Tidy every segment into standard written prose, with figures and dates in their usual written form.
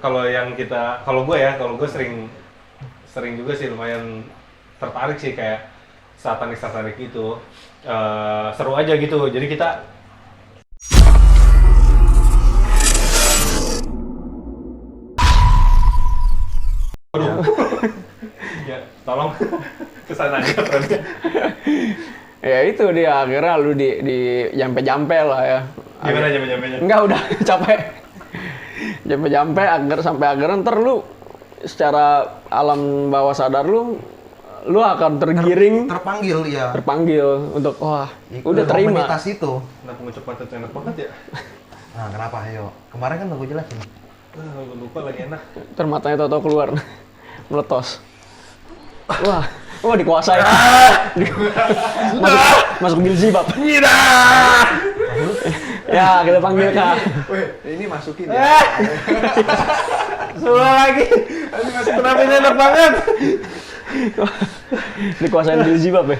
kalau gue sering juga sih lumayan tertarik sih kayak satanik itu. Seru aja gitu. Jadi kita ya tolong kesana aja friendnya. Ya itu dia akhirnya lu di jampe-jampe lah ya. Gimana jampe-jampenya? Enggak udah capek. Jampe-jampe sampai akhirnya ntar lu secara alam bawah sadar lu akan tergiring terpanggil untuk udah terima. Komunitas itu. Kenapa ngucap mantap enak banget ya? Nah, kenapa? Ayo. Kemarin kan gue jelasin. Gue lupa lagi enak. Ntar matanya tau keluar. Meletos. Wah dikuasai. Masuk Bilzibab. Ya, kita panggil Kak. Ini masukin ya. Semua lagi. Kenapa ini enak banget? Dikuasain Bilzibab ya.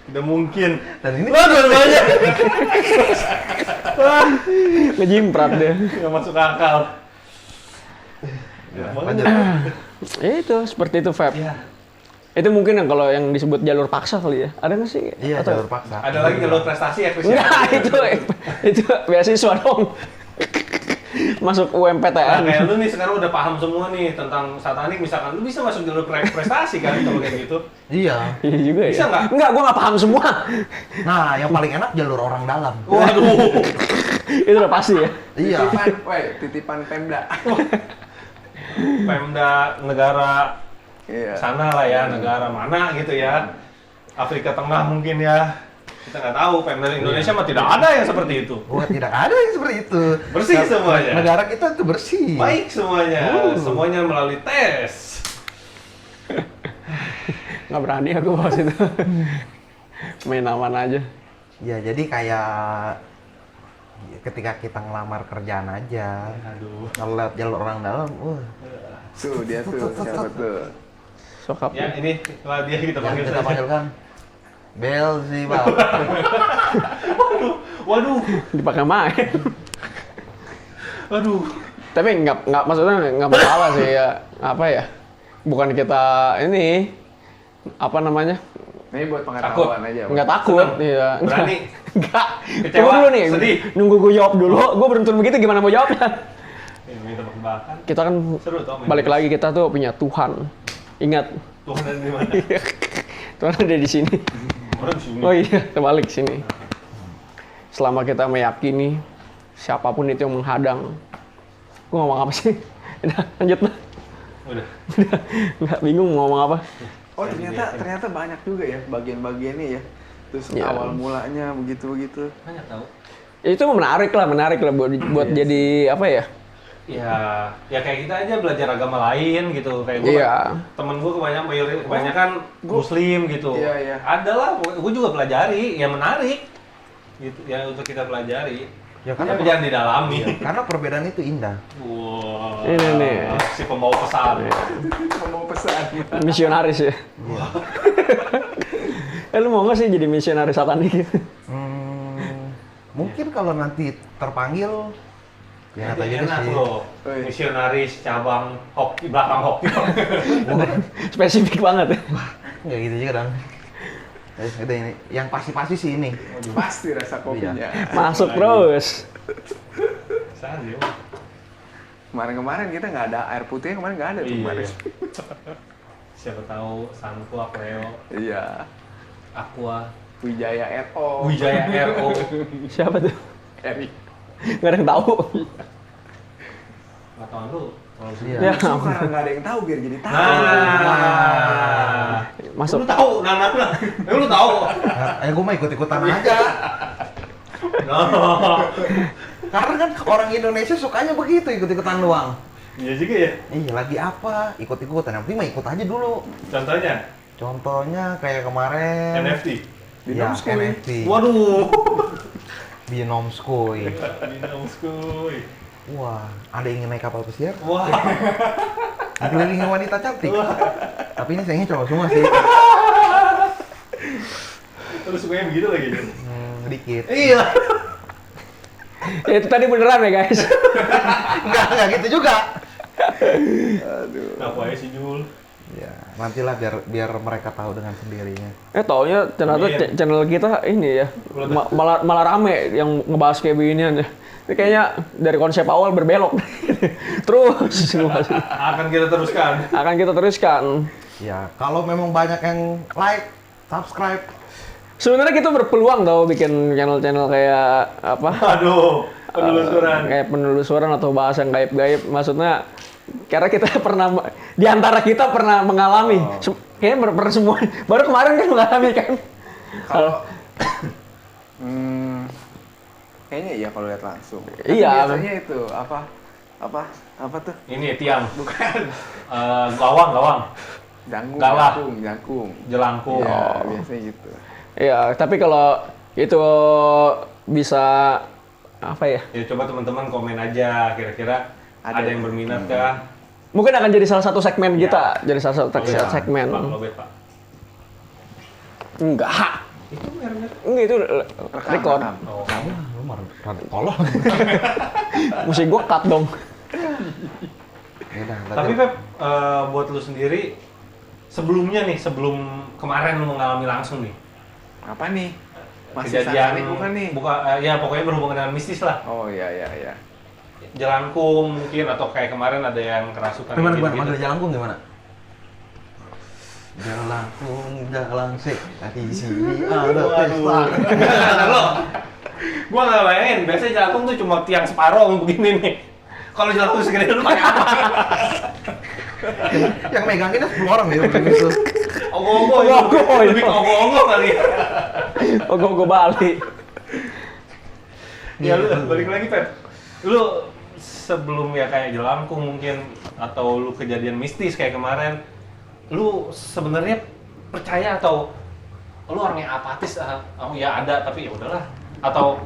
Tidak mungkin. Dan ini dua-duanya. Ngejimprat deh. Nggak masuk akal. lanjut. Itu seperti itu Feb. Ya. Itu mungkin yang kalau yang disebut jalur paksa kali ya. Ada nggak sih? Iya, jalur paksa. Ada lagi jalur prestasi ya, Chris? Enggak, itu beasiswa dong. Masuk UMPTN. Nah, kayak lu nih sekarang udah paham semua nih tentang satanik, misalkan lu bisa masuk jalur prestasi kan kalau kayak gitu. Iya. Iya juga ya. Bisa nggak? Enggak, gua nggak paham semua. Nah, yang paling enak jalur orang dalam. Waduh. Itu udah pasti ya. Iya. Titipan Pemda. Pemda negara Iya. sana lah ya, negara mana gitu ya. Afrika Tengah mungkin ya. Kita nggak tahu, Pemda Indonesia mah tidak ada yang seperti itu. Wah, tidak ada yang seperti itu. Bersih semuanya. Negara kita itu bersih. Baik semuanya, semuanya melalui tes. Nggak berani aku bahas itu. Main aman aja. Ya, jadi kayak ketika kita ngelamar kerjaan aja. Aduh. Kalau lihat jalur orang dalam, Tuh dia tuh, siapa tuh? Sokap. Ya ini lah dia kita yang panggil kita saja. panggilkan Belzibab. Waduh, Dipakai main. waduh. Tapi nggak maksudnya nggak masalah sih ya. Apa ya? Bukan kita ini apa namanya? Ini buat pengetahuan aja. Bang. Nggak takut, Seneng. iya. Berani. Nggak. Kecewa, Tunggu dulu nih. sedih. Nunggu gue jawab dulu. Gue beruntun begitu gimana mau jawabnya? Ini tebak-tebakan. Kita kan Seru tau main balik tes. lagi kita tuh punya Tuhan. Ingat, Tuhan ada di mana? Tuhan ada di sini. Orang di sini. Oh iya, terbalik sini. Selama kita meyakini siapapun itu yang menghadang. Gue ngomong apa sih? Udah, lanjut lah. Udah. Nggak bingung mau ngomong apa. Oh ternyata banyak juga ya bagian-bagiannya ya. Terus Ya. awal mulanya begitu. Banyak tahu. Itu menarik lah buat jadi apa ya? Ya kayak kita aja belajar agama lain gitu. Kayak gue, Iya. temen gue kebanyakan Muslim gitu. Iya, iya. Ada lah, gue juga pelajari, ya menarik. Gitu, ya untuk kita pelajari. Ya, Karena karena jangan didalami. karena perbedaan itu indah. Wow. Ini nih. Si pembawa pesan. Mau pesan. Misionaris ya. Lu mau nggak sih jadi misionaris satanik gitu? Mungkin kalau nanti terpanggil, ya nggak tahu juga Enak sih. loh. Oi. Misionaris cabang hoki, belakang hoki. Spesifik banget ya. Nggak gitu juga dong. Udah ini, yang pasti sih ini. Pasti rasa kopinya. Masuk terus. Saja. Kemarin kita nggak ada air putih, kemarin nggak ada tuh Iya. kemarin. Siapa tahu Sanku, Aqueo, Iya. Aqua, Wijaya RO. Wijaya RO. Siapa tuh? Erik. Nggak ada yang tahu. Pengetahuan lu kalau Iya. Ya, Justru karena nggak ada yang tahu biar jadi tahu. Nah. masuk. Lu tahu, lu tahu. Gue mah ikut-ikutan aja. No. Karena kan orang Indonesia sukanya begitu, ikut-ikutan doang. Iya juga ya. Iya, lagi apa? Ikut-ikutan. Yang penting mah ikut aja dulu. Contohnya Contohnya kayak kemarin. NFT. Ya, Binomskuy. NFT. Waduh. Binomskuy. Binomskuy. Wah, ada yang ingin naik kapal pesiar? Wah. Dikelilingi wanita cantik. Tapi ini sayangnya cowok semua sih. Terus sukanya begitu lagi, Jun. Dikit. Iya. Ya, itu tadi beneran ya guys. Enggak gitu juga. Apa ya sih Jul? Ya, nantilah biar mereka tahu dengan sendirinya. Taunya ternyata Iya. channel kita ini ya, malah rame yang ngebahas kayak beginian ya. Ini kayaknya dari konsep awal berbelok. Terus semua sih. Akan kita teruskan. Akan kita teruskan. Ya, kalau memang banyak yang like, subscribe, Sebenarnya kita berpeluang tau bikin channel-channel kayak apa? Aduh, penelusuran. Kayak penelusuran atau bahas yang gaib-gaib. Maksudnya karena kita pernah di antara kita pernah mengalami. Kayaknya pernah semua. Baru kemarin kan mengalami kan. Kalau kayaknya iya kalau lihat langsung. Tapi Iya. biasanya itu apa tuh? Ini tiang. Bukan. Gawang. Jangkung, Galah. jangkung. Jelangkung. Iya, biasanya gitu. Iya, tapi kalau itu bisa apa ya? Ya coba teman-teman komen aja kira-kira ada yang berminat kah? Mungkin akan jadi salah satu segmen kita, jadi salah satu segmen. Pak, lobet, Pak. Enggak. Itu merahnya. Enggak itu record. Oh, kamu lu mah rada tolong. Mesti gua cut dong. Ya udah, tapi Pep, buat lu sendiri sebelumnya nih, sebelum kemarin lu mengalami langsung nih Apa nih? Masih satanic bukan nih? ya pokoknya berhubungan dengan mistis lah. Oh iya. Jelangkung mungkin atau kayak kemarin ada yang kerasukan Gimana gitu. manggil Jalangkung gimana? Jalang sik, di sini ada pesta. Lo, gua nggak bayangin. Biasanya jelangkung tuh cuma tiang separuh begini nih. Kalau jelangkung segede lu pakai apa? Yang meganginnya 10 orang ya begitu. Ogoh-ogoh, lebih ke ogoh-ogoh kali ya. Gua balik. Ya lu balik lagi Pep. Lu sebelum ya kayak jelangkung mungkin atau lu kejadian mistis kayak kemarin, lu sebenarnya percaya atau lu orang yang apatis? Oh ya ada tapi ya udahlah. Atau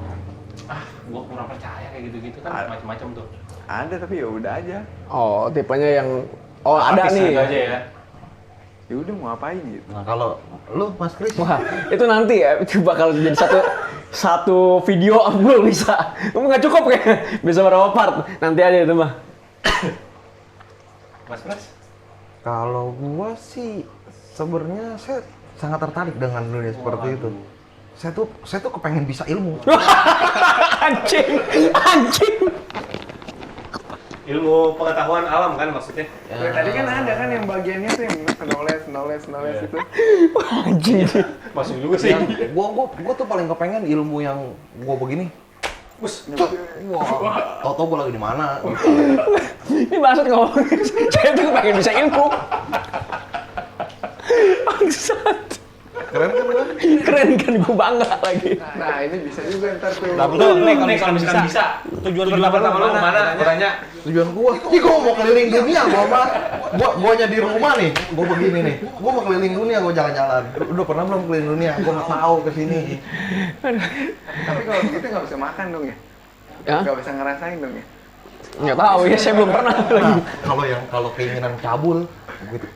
gua kurang percaya kayak gitu-gitu kan macam-macam tuh. Ada tapi ya udah aja. Oh, tipenya yang ada Apatis nih. gitu aja ya. Ya udah mau ngapain gitu. Nah, kalau lu Mas Kris, Wah, itu nanti ya, itu bakal jadi satu video belum bisa. Nggak cukup kayak bisa berapa part. Nanti aja itu mah. Mas Pras? kalau gua sih sebenarnya saya sangat tertarik dengan dunia seperti itu. Saya tuh kepengen bisa ilmu. Anjing. Ilmu pengetahuan alam kan maksudnya? Tadi kan ada kan yang bagiannya tuh yang knowledge itu. Anjing. Masuk juga sih. Gua tuh paling kepengen ilmu yang gua begini. Wah, tau gua lagi di mana. Gitu. Ini maksud ngomong, saya tuh pengen bisa ilmu. Bangsat. Keren kan gua? Keren kan, gue bangga lagi. Nah ini bisa juga ntar tuh. Nih kalau misalkan bisa. Tujuan pertama lu kemana? Tanya. Tujuan gua mau keliling dunia gua mah. Guanya di rumah nih, gua begini nih. Gua mau keliling dunia, gua jalan-jalan. Udah pernah belum keliling dunia? Gua nggak tahu kesini. Tapi kalau kita nggak bisa makan dong ya? Ya? Nggak bisa ngerasain dong ya? Nggak tahu ya, saya belum pernah lagi. Kalau keinginan cabul,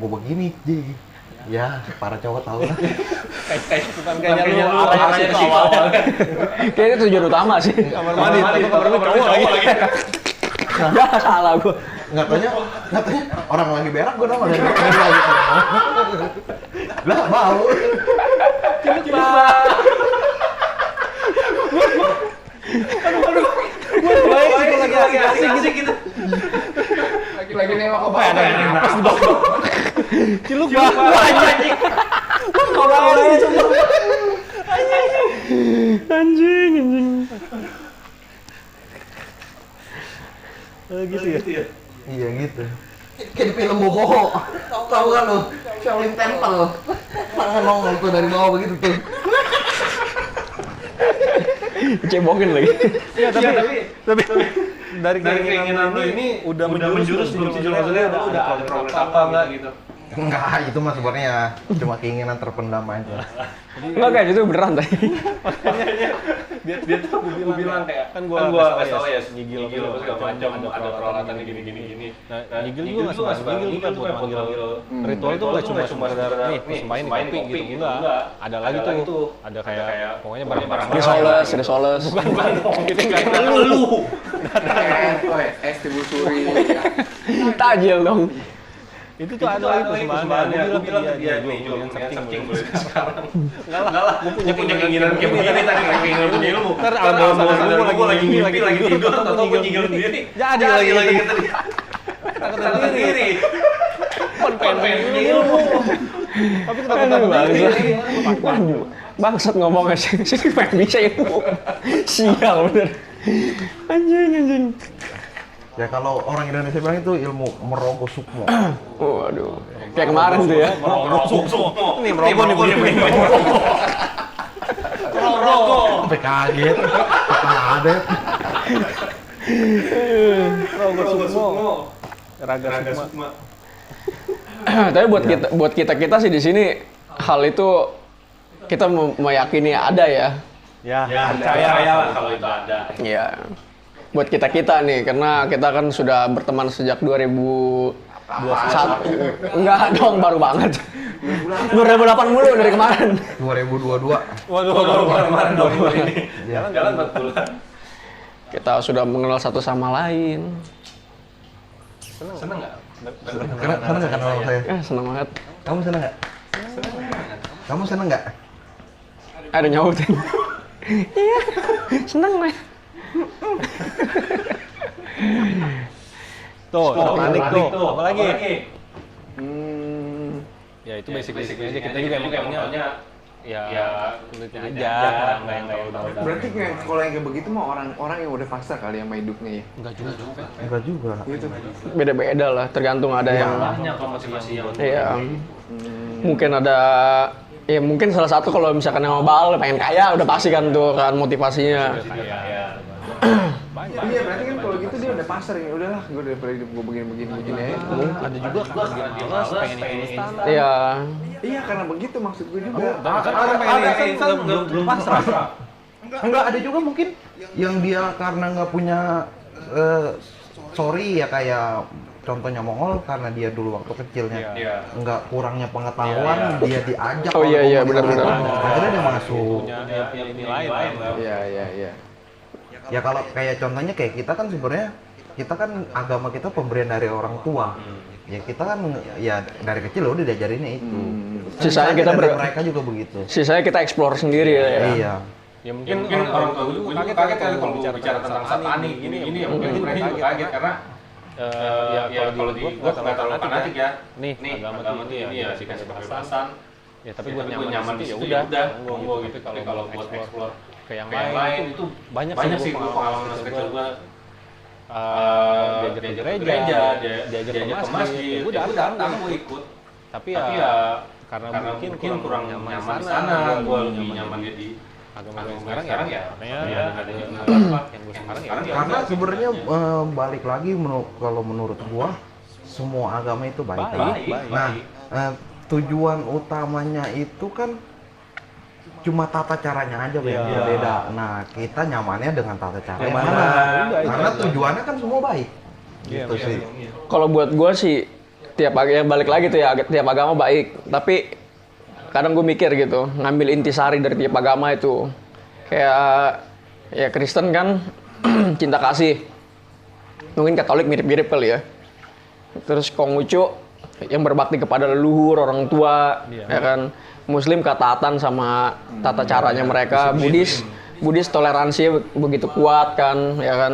gua begini, Ji. Ya, para cowok tahu lah. Kayaknya lu arahnya ke awal. Kayaknya itu tujuan utama sih. Kamar mandi, kamar mandi cowok lagi. Ya, salah gue. Ngatanya orang lagi berak gua nongol dari lagi. Lah, bau. Lagi asik gitu. Lagi nengok ke bawah. Napas di bawah. Ciluk anjing. Kalau ini coba. Anjing. Gitu ya. Iya gitu. Kayak di film Boboho. Tahu kan lu? Shaolin Temple. Tangan nongol tuh dari bawah begitu tuh. Cebokin lagi. Ya tapi dari keinginan lu ini udah menjurus belum sih maksudnya udah ada progres apa enggak gitu. Enggak, itu mah sebenarnya cuma keinginan terpendam aja. Enggak kayak gitu beneran tadi. dia tuh gue bilang kayak kan gua kasih tau ya nyigil apa segala macam ada peralatan gini. Nah, nyigil juga nggak suka nyigil kan buat manggil ritual itu nggak cuma sekedar nih sembahin kopi gitu enggak. Ada lagi tuh ada kayak pokoknya barang-barang Risoles. bukan gitu nggak lu. Es timun suri. Tajil dong. Itu tuh ada lagi persembahannya. Gue bilang ke dia nih, yang searching boleh sekarang. Enggak lah, gue punya keinginan kayak begini tadi, keinginan punya ilmu. Ntar alam bawah sadar gue lagi mimpi, lagi tidur, atau gue nyigil sendiri. Jadi lagi tadi. Takut sendiri. Pengen punya ilmu. Tapi kenapa takut sendiri? Bangsat ngomongnya sih pengen bisa ilmu. Sial bener. Anjing. Ya kalau orang Indonesia bilang itu ilmu merogoh sukmo. Waduh. Kayak kemarin tuh ya. Merogoh sukmo. Nih merogoh nih bunyi. Merogoh. Sampai kaget. Kaget. Merogoh sukmo. Raga sukma. Tapi buat kita sih di sini hal itu kita meyakini ada ya. Ya, percaya lah kalau itu ada. Iya. Buat kita nih, karena kita kan sudah berteman sejak 2021. Enggak dong, baru banget. 2008 mulu dari kemarin. 2022. Waduh, kemarin dong ini. Jalan 4 bulan. Kita sudah mengenal satu sama lain. Seneng nggak? Seneng nggak kenal saya? Senang banget. Kamu seneng nggak? Kamu seneng nggak? Ada nyautin. Iya, senang lah. Tuh, panik tuh. Apa lagi? Ya itu Ya, basic-basic aja. Kita juga emang maunya ya kulitnya aja, nggak yang kayak udah. Berarti kalau yang kayak begitu mah orang-orang yang udah fase kali sama hidupnya ya? Enggak juga. Gitu. Beda-beda lah, tergantung ada yang Banyak motivasi yang iya. Mungkin ada ya mungkin salah satu kalau misalkan yang mau pengen kaya udah pasti kan tuh kan motivasinya. Iya, berarti kan kalau gitu dia udah pasar ya. Udahlah, gue daripada hidup gue begini aja. ada juga karena dia malas pengen instan. Iya. Iya, karena begitu maksud gue juga. Kan orang pengen instan belum pasrah. Enggak, ada juga mungkin yang dia karena nggak punya sorry ya kayak contohnya Mongol karena dia dulu waktu kecilnya nggak kurangnya pengetahuan dia diajak. Oh iya benar. Akhirnya dia masuk. Punya nilai lain. Iya. Ya kalau kayak contohnya kayak kita kan sebenarnya kita kan agama kita pemberian dari orang tua. Ya kita kan ya dari kecil udah diajarinnya itu. Sisanya kita mereka juga begitu. Sisanya kita explore sendiri ya. Iya. Ya mungkin orang tua gue juga kaget kali kalau bicara tentang satani gini ya mungkin mereka juga kaget karena ya kalau di gue nggak terlalu fanatik ya. Nih agama ini ya dikasih kebebasan. Ya tapi gue nyaman di situ ya udah gue gitu kalau buat explore ke yang lain itu banyak sih pengalaman masa kecil gue diajak ke gereja, diajak ke masjid, gue datang, gue ikut. Tapi ya karena mungkin kurang nyaman di sana, gue lebih nyaman di agama gue sekarang ya. Makanya ada yang gue sekarang ya. Karena sebenarnya balik lagi kalau menurut gua semua agama itu baik. Nah, tujuan utamanya itu kan cuma tata caranya aja yang berbeda. Nah, kita nyamannya dengan tata cara yang mana? Karena tujuannya kan semua baik. Gitu sih. Kalau buat gue sih balik lagi tuh ya tiap agama baik, tapi kadang gue mikir gitu ngambil intisari dari tiap agama itu kayak ya Kristen kan cinta kasih, mungkin Katolik mirip-mirip kali ya. Terus Konghucu yang berbakti kepada leluhur orang tua, ya kan. Muslim ketaatan sama tata caranya mereka. Buddhis toleransi begitu kuat kan, ya kan.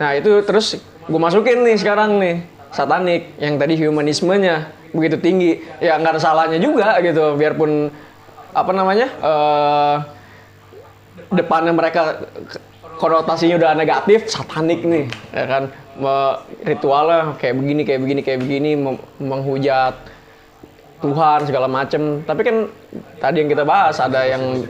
Nah itu terus gue masukin nih sekarang nih satanik yang tadi humanismenya begitu tinggi, ya nggak ada salahnya juga gitu, biarpun apa namanya depannya mereka konotasinya udah negatif, satanik nih, ya kan, ritualnya kayak begini, menghujat Tuhan segala macem. Tapi kan tadi yang kita bahas ada yang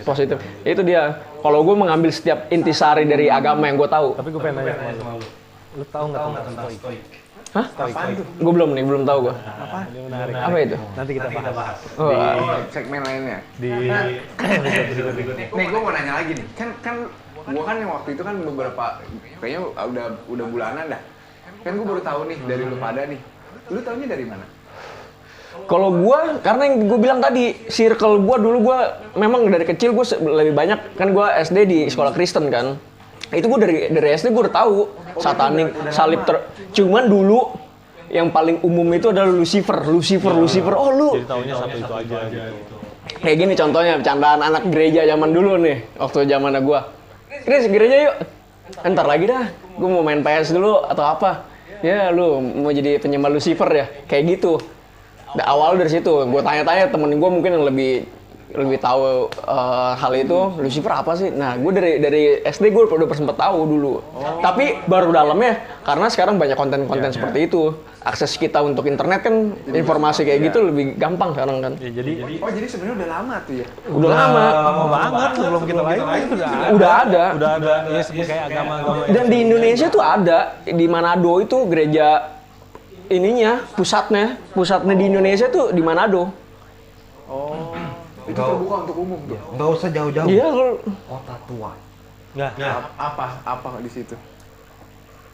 positif. Itu dia. Kalau gue mengambil setiap intisari dari agama yang gue tahu. Tapi gue pengen nanya sama lu tahu nggak tentang stoik? Hah? Apaan tuh? Gue belum tahu gue. Apa? Ini menarik. Apa itu? Nanti kita bahas. Oh, Di segmen lainnya. Di episode berikutnya. Nih gue mau nanya lagi nih. Kan gue kan yang waktu itu kan beberapa kayaknya udah bulanan dah. Kan gue baru tahu nih dari lu pada nih. Lu taunya dari mana? kalau gue, karena yang gue bilang tadi, circle gue dulu gue memang dari kecil gue lebih banyak, kan gue SD di sekolah Kristen kan. Itu gue dari SD gue udah tahu satanik, salib cuman dulu yang paling umum itu adalah Lucifer. Oh lu. Jadi taunya satu itu aja gitu. Kayak gini contohnya, bercandaan anak gereja zaman dulu nih, waktu zaman gue. Chris, gereja yuk. Ntar lagi dah, gue mau main PS dulu atau apa. Ya lu mau jadi penyembah Lucifer ya, kayak gitu. Awal dari situ, gue tanya-tanya temen gue mungkin yang lebih tahu hal itu, Lucifer apa sih? Nah, gue dari SD gue udah sempet tahu dulu. Tapi baru dalamnya, karena sekarang banyak konten-konten seperti itu. Akses kita untuk internet kan, informasi kayak gitu lebih gampang sekarang kan. Ya, jadi Jadi sebenarnya udah lama tuh ya. Udah lama. lama banget sebelum kita lahir Udah ada. Udah ada ya seperti kayak agama-agama. Dan di Indonesia tuh ada, di Manado itu gereja ininya, pusatnya di Indonesia tuh di Manado. Oh. Itu terbuka untuk umum tuh. Nggak usah jauh-jauh. Iya, kalau Kota tua. Nggak, Apa di situ?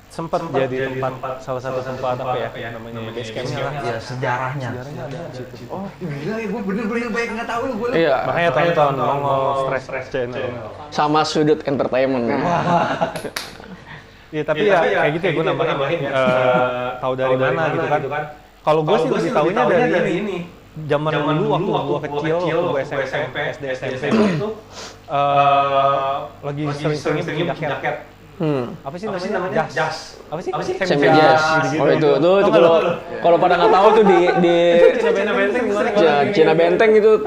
sempat jadi salah satu tempat apa ya namanya base campnya lah. Ya, sejarahnya. Oh, gila ya, gue bener-bener banyak nggak tahu lu gue. iya, Makanya tonton Nongol Stress Channel. sama Sudut Entertainment. Iya tapi ya kayak gitu ya gue nambahin tahu dari mana gitu kan. Kalau gue sih lebih taunya dari ini. Zaman dulu waktu gue kecil, waktu gue SMP, SD, SMP itu lagi sering-sering bikin jaket. Apa sih namanya? Jas. Apa sih? Semi Jazz. Oh itu kalau pada nggak tahu tuh di Cina Benteng itu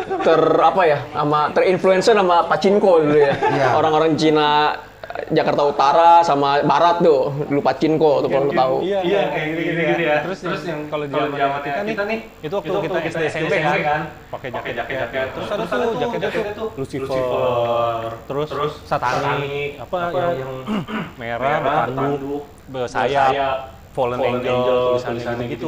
terinfluencer sama Pachinko dulu ya. Orang-orang Cina Jakarta Utara sama Barat tuh, dulu Pachinko tuh kalau lo tahu. Iya, kayak gitu ya. Terus yang kalau di zaman kita nih, itu waktu kita SD SMP kan, pakai jaket. Terus ada tuh jaketnya tuh Lucifer, terus satanik, apa yang merah bertanduk, bersayap, Fallen Angel, tulisannya gitu.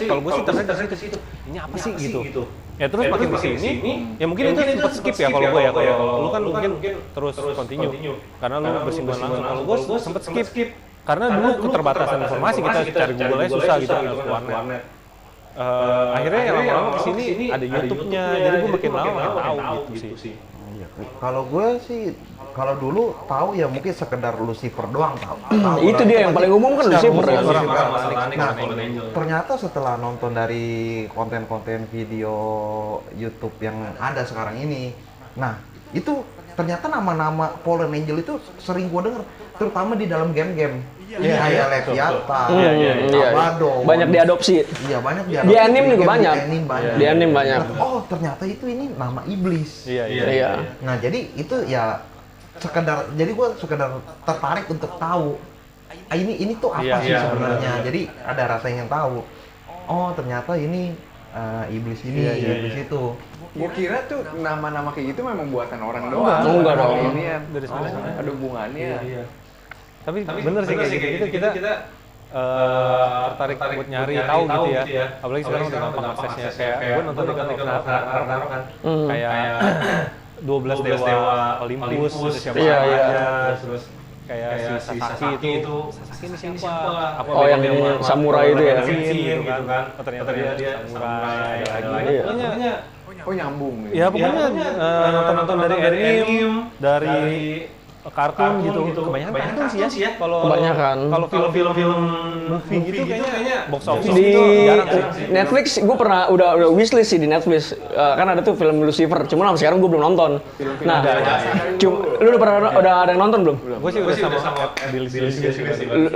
Kalau gue sih tertarik dari situ. Ini apa sih gitu? Ya terus makin kesini, ya mungkin itu sempat skip ya kalau gue ya. Kalau lu kan mungkin terus continue karena lu bersinggungan langsung. Kalau gue sempat skip karena dulu keterbatasan informasi, kita cari Google-nya susah gitu ke warnet. Akhirnya yang lama-lama kesini ada YouTube-nya, jadi gue makin lama makin tahu gitu sih. Kalau gue sih, kalau dulu tahu ya mungkin sekedar Lucifer doang tahu. Itu dia yang paling umum kan Lucifer kan. Nah, ternyata setelah nonton dari konten-konten video YouTube yang ada sekarang ini, nah itu ternyata nama-nama Fallen Angel itu sering gue denger, terutama di dalam game-game. Kayak Leviathan, Abaddon. Banyak diadopsi. Iya, banyak diadopsi. Di anime juga banyak. Di anime banyak. Oh, ternyata ini nama iblis. Iya. Nah, jadi itu ya jadi gue sekedar tertarik untuk tahu ini tuh apa sih sebenarnya. Jadi ada rasa ingin tahu. Oh, ternyata ini iblis ini, iblis itu. Gue kira tuh nama-nama kayak gitu memang buatan orang doang. Enggak dong. Ini ya Dari sana. ada hubungannya. Tapi bener sih kayak gitu kita tertarik buat nyari tahu gitu ya. Apalagi sekarang udah gampang aksesnya. Kayak gue nonton di kantor kan. Kayak 12 Dewa Olympus, siapa aja, terus kayak si Sasaki itu ini siapa? Oh yang samurai itu ya. Gitu kan. Ternyata dia samurai lagi. Pokoknya Nyambung gitu. ya pokoknya nonton dari anime, dari kartun gitu. Kebanyakan kartun sih ya. Kalau film movie gitu kayaknya box office Di itu jarang sih. Netflix gue pernah udah wishlist sih di Netflix. Kan ada tuh film Lucifer, cuman sampai sekarang gue belum nonton. Nah, lu udah ada yang nonton belum? Gue sih udah sama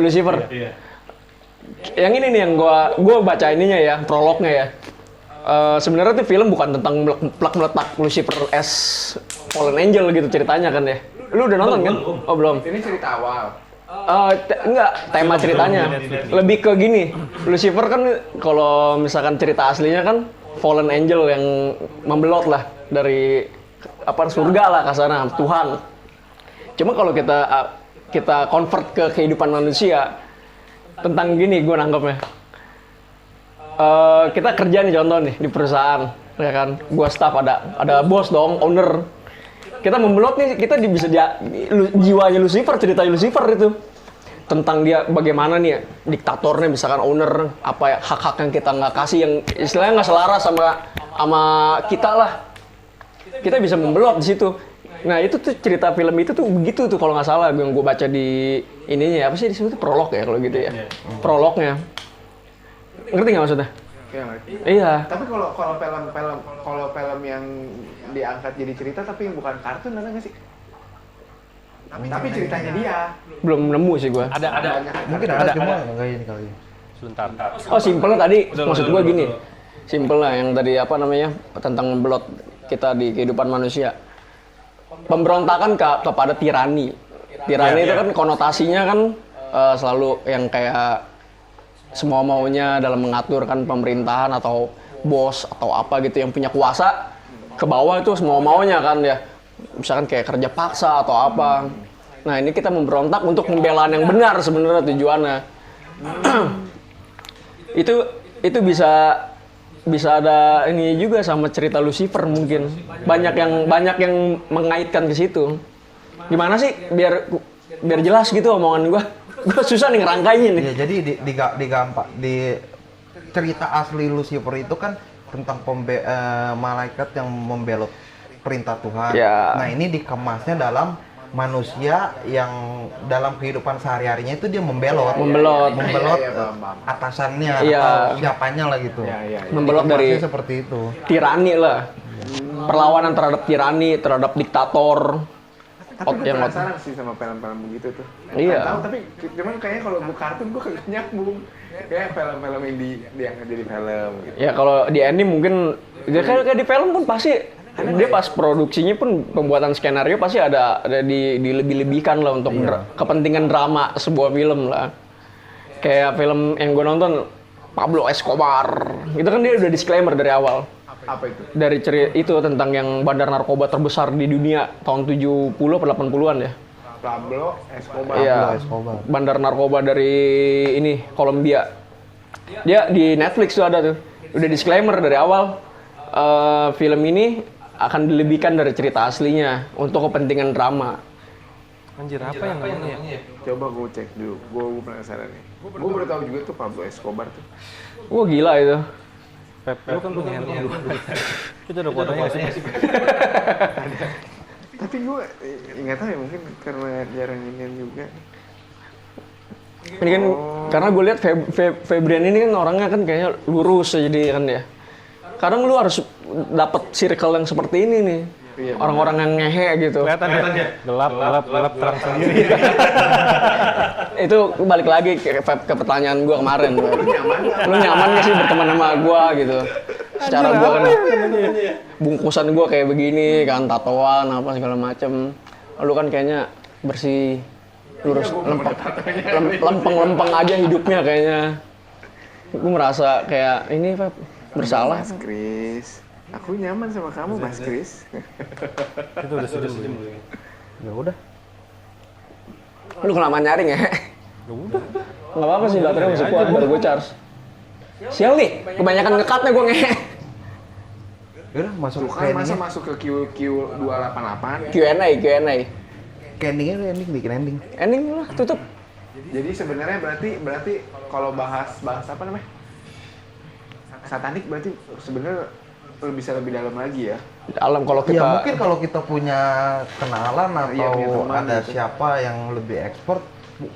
Lucifer. Yang ini nih yang gue baca ininya ya, prolognya ya. Sebenarnya tuh film bukan tentang meletak Lucifer as Fallen Angel gitu ceritanya kan ya. Lu udah nonton kan? Oh belum. Ini cerita awal. Enggak, tema ceritanya lebih ke gini. Lucifer kan kalau misalkan cerita aslinya kan fallen angel yang membelot lah dari surga lah kasarnya, Tuhan. Cuma kalau kita convert ke kehidupan manusia, tentang gini gue nangkepnya. Kita kerja nih contoh nih di perusahaan, ya kan? Gue staff, ada bos dong, owner. Kita membelot nih, kita bisa jiwanya Lucifer, cerita Lucifer itu tentang dia bagaimana nih diktatornya, misalkan owner, apa ya hak-hak yang kita nggak kasih, yang istilahnya nggak selaras sama kita lah. Kita bisa membelot di situ. Nah itu tuh cerita film itu tuh begitu tuh kalau nggak salah yang gue baca di ininya apa sih di situ prolog ya kalau gitu ya. Prolognya. Ngerti nggak maksudnya? Iya ngerti. Iya. Tapi kalau film yang diangkat jadi cerita tapi yang bukan kartun ada nggak sih? Tapi ceritanya dia. Belum nemu sih gue. Ada. Mungkin ada cuma enggak ini kali. Sebentar. Oh simpelnya tadi, maksud gue gini. Simpelnya yang tadi apa namanya tentang membelot kita di kehidupan manusia. Pemberontakan kepada tirani. Tirani itu kan konotasinya kan selalu yang kayak semua maunya dalam mengatur kan pemerintahan atau bos atau apa gitu yang punya kuasa ke bawah itu semua maunya kan ya. Misalkan kayak kerja paksa atau apa. Nah ini kita memberontak untuk pembelaan yang benar sebenarnya tujuannya. itu bisa ada ini juga sama cerita Lucifer mungkin. Banyak yang mengaitkan ke situ. Gimana sih biar jelas gitu omongan gua. Gua susah nih ngerangkainya nih. Ya, jadi di cerita asli Lucifer itu kan tentang malaikat yang membelot perintah Tuhan. Ya. Nah, ini dikemasnya dalam manusia yang dalam kehidupan sehari-harinya itu dia membelot atasannya atau siapanya lah gitu. Membelot dari seperti itu. Tirani lah. Perlawanan terhadap tirani, terhadap diktator. Tapi gue penasaran sih sama film-film begitu tuh. Iya. Tahu tapi cuman kayaknya kalau gue kartun gue kagak nyambung. Kayak film-film yang diangkat jadi film gitu. Ya kalau di anime mungkin dia kayak di film pun pasti dia pas produksinya pun pembuatan skenario pasti ada dilebih-lebihkan lah untuk kepentingan drama sebuah film lah. Kayak film yang gue nonton Pablo Escobar. Itu kan dia udah disclaimer dari awal. Apa itu? Dari cerita itu tentang yang bandar narkoba terbesar di dunia tahun 70 atau 80-an ya. Pablo Escobar. Iya. Bandar narkoba dari ini Kolombia. Dia di Netflix tuh ada tuh. Udah disclaimer dari awal. Film ini akan dilebihkan dari cerita aslinya untuk kepentingan drama. Anjir apa yang namanya ya? Coba gue cek dulu. Gue penasaran nih. Gue baru tahu juga tuh Pablo Escobar tuh. Wah gila itu. Pep, lu kan punya handphone dulu. Itu ada fotonya nggak sih? Tapi gue nggak tahu ya mungkin karena jarang inian juga. Ini kan karena gue lihat Febrian ini kan orangnya kan kayaknya lurus aja dia kan ya. Kadang lu harus dapat circle yang seperti ini nih. Iya, orang-orang yang ngehe gitu. Kelihatan ya? Gelap, terang sendiri. Itu balik lagi ke pertanyaan gue kemarin. Lu nyaman gak sih berteman sama gue gitu? Secara gue kan bungkusan gue kayak begini kan, tatoan apa segala macem. Lu kan kayaknya bersih, lurus, lempeng aja hidupnya kayaknya. Gue merasa kayak ini Pep, bersalah. Mas Kris, aku nyaman sama kamu Mas Kris. Itu udah serius. Ya udah. Lu kelamaan nyaring ya? Udah. Nggak apa-apa sih, baterainya masih kuat, baru gue charge. Sial nih, kebanyakan ngekatnya gue ngehe. Yaudah, masuk Tuh kan masa masuk ke Q288. Q&A. Ke endingnya, bikin ending. Ending lah, tutup. Jadi sebenarnya berarti kalau bahas apa namanya? Satanik berarti sebenarnya bisa lebih dalam lagi ya. Dalam kalau kita Ya mungkin kalau kita punya kenalan atau punya teman ada gitu. siapa yang lebih expert,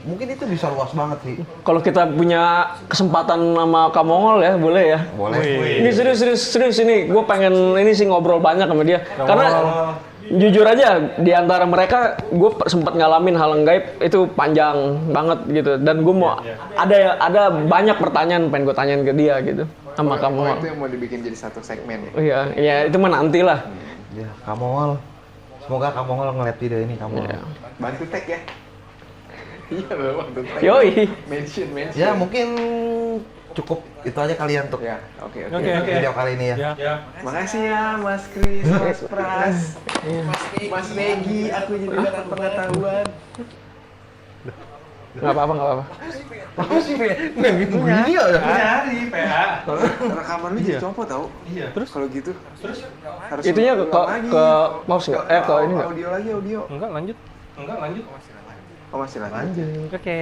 mungkin itu bisa luas banget sih. kalau kita punya kesempatan sama Kamongol ya, boleh ya. Boleh. Ini serius ini, gue pengen ini sih ngobrol banyak sama dia. Karena jujur aja di antara mereka gue sempat ngalamin hal yang gaib itu panjang banget gitu. Dan gue mau ada banyak pertanyaan pengen gue tanyain ke dia gitu sama Kamongol. Itu yang mau dibikin jadi satu segmen ya. Oh iya, ya itu mah nanti lah. Ya, Kamongol. Semoga Kamongol ngeliat video ini, Kamongol. Ya. Bantu tag ya. Iya loh, bantu tag. Yoi. Mention. Ya, mungkin cukup itu aja kalian untuk Ya, oke. video kali ini ya. Makasih ya Mas Kris, Mas Pras, Mas Regi, aku jadi dapat pengetahuan. Nggak apa-apa, nggak apa-apa. Apa sih, Pe? Nggak gitu gini ya. Nyari PA. Rekaman lu jadi copot tau? Iya. Terus kalau gitu? Terus harus Itunya ke ulang lagi. mouse nggak? Ke ini nggak? Audio lagi, audio. Enggak, lanjut. Lanjut. Oh masih lanjut. Oke.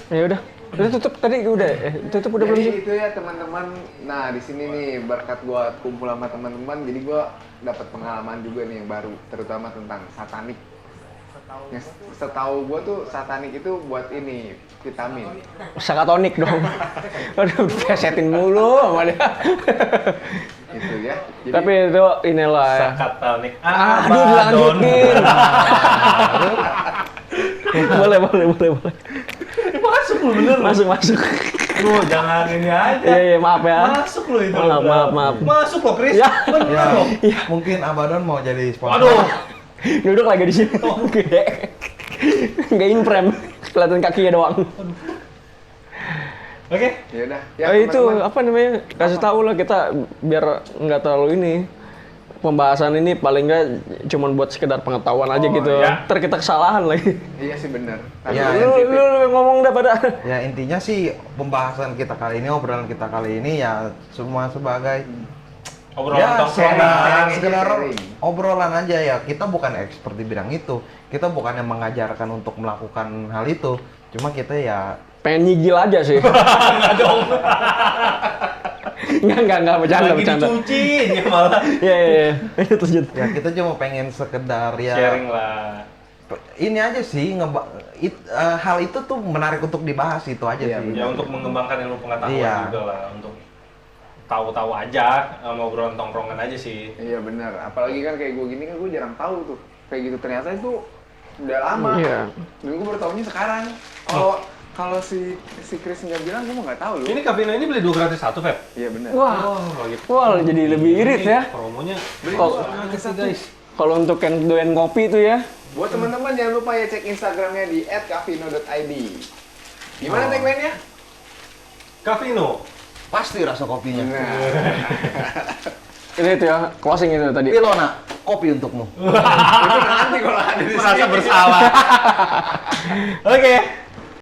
Ya udah. Udah tutup tadi udah. Tutup udah belum Jadi sih? itu ya teman-teman. Nah di sini nih berkat gua kumpul sama teman-teman, jadi gua dapat pengalaman juga nih yang baru, terutama tentang satanik. Yang setahu gua tuh satanik itu buat ini vitamin. Sakatonik dong. Aduh, pesetin mulu sama dia. Itu ya. Jadi, Tapi itu inilah ya. Sakatonik. Aduh, dilanjutin. boleh. Masuk lu bener. Masuk. Lu jangan ini aja. Iya, maaf ya. Masuk lu itu. Maaf. Masuk lo, Chris. Ya. Bener Ya, lo. mungkin Abaddon mau jadi sponsor. Aduh. Duduk lagi di sini. Nggak in frame. Kelihatan kakinya doang. Oke. ya udah. Oh, itu apa namanya? Kasih tahu lah kita biar nggak terlalu ini. Pembahasan ini paling nggak cuma buat sekedar pengetahuan aja Oh, gitu. iya. Ntar kita kesalahan lagi. Iya sih bener. Ya, Lu ngomong dah pada. Ya intinya sih pembahasan kita kali ini, obrolan kita kali ini ya semua sebagai Obrolan ya tongkrongan. sekedar sharing. obrolan aja ya. Kita bukan expert di bidang itu. Kita bukan yang mengajarkan untuk melakukan hal itu. Cuma kita ya Pengen nyigil aja sih. Enggak, bercanda. Lagi dicuci malah. Iya. Lanjut. ya kita cuma pengen sekedar ya Sharing lah. ini aja sih hal itu tuh menarik untuk dibahas itu aja Iya, sih. Ya untuk mengembangkan ilmu pengetahuan Iya. juga lah, untuk tahu-tahu aja, mau obrolan tongkrongan aja sih. Iya bener. Apalagi kan kayak gue gini kan gue jarang tahu tuh. Kayak gitu ternyata itu udah lama. Iya. Dan gue baru tahunya sekarang. Kalau si Chris nggak bilang, gue nggak tahu loh. Ini Kavino ini beli 2 gratis 1, Feb. Iya bener. Wah, jadi lebih irit ya. Promonya Kalau untuk yang doyan kopi itu ya. Buat teman-teman jangan lupa ya cek Instagramnya di @kavino.id. Gimana tagline-nya? Kavino. Pasti rasa kopinya. Nah, Itu ya, closing itu tadi. Pilona, kopi untukmu. itu nanti kalau ada di Merasa sini. bersalah. Oke.